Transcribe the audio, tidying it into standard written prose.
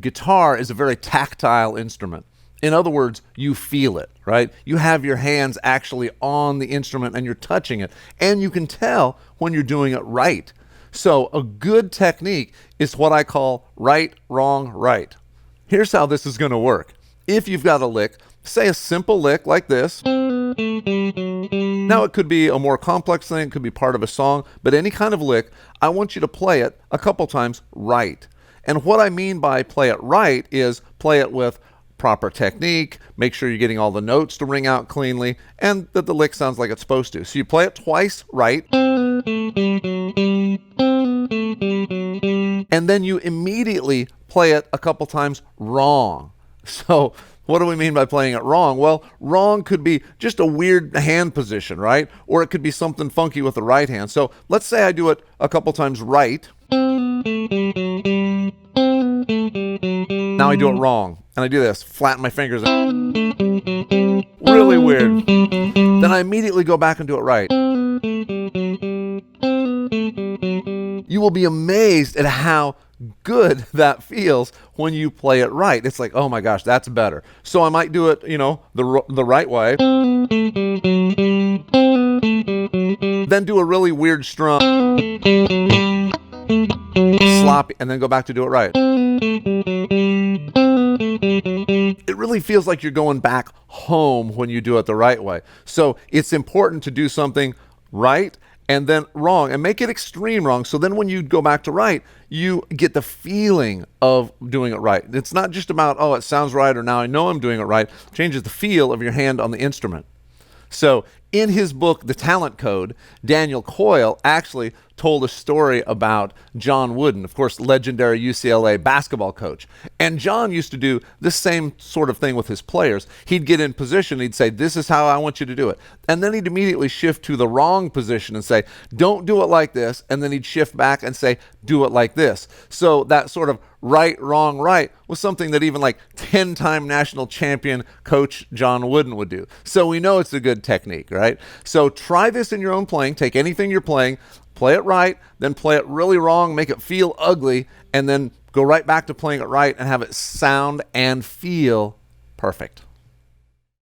Guitar is a very tactile instrument. In other words, you feel it, right? You have your hands actually on the instrument and you're touching it, and you can tell when you're doing it right. So a good technique is what I call right, wrong, right. Here's how this is going to work. If you've got a lick, say a simple lick like this. Now it could be a more complex thing, it could be part of a song, but any kind of lick, I want you to play it a couple times right. And what I mean by play it right is play it with proper technique, make sure you're getting all the notes to ring out cleanly, and that the lick sounds like it's supposed to. So you play it twice right, and then you immediately play it a couple times wrong. So what do we mean by playing it wrong? Well, wrong could be just a weird hand position, right? Or it could be something funky with the right hand. So let's say I do it a couple times right. Now I do it wrong. And I do this, flatten my fingers. Really weird. Then I immediately go back and do it right. You will be amazed at how good that feels when you play it right. It's like, oh my gosh, that's better. So I might do it, the right way. Then do a really weird strum. Sloppy, and then go back to do it right. It really feels like you're going back home when you do it the right way. So it's important to do something right and then wrong, and make it extreme wrong. So then when you go back to right, you get the feeling of doing it right. It's not just about, oh, it sounds right, or now I know I'm doing it right. It changes the feel of your hand on the instrument. So in his book, The Talent Code, Daniel Coyle actually told a story about John Wooden, of course, legendary UCLA basketball coach. And John used to do the same sort of thing with his players. He'd get in position, he'd say, this is how I want you to do it. And then he'd immediately shift to the wrong position and say, don't do it like this. And then he'd shift back and say, do it like this. So that sort of right, wrong, right was something that even like 10-time national champion coach John Wooden would do. So we know it's a good technique, right? So try this in your own playing. Take anything you're playing, play it right, then play it really wrong, make it feel ugly, and then go right back to playing it right and have it sound and feel perfect.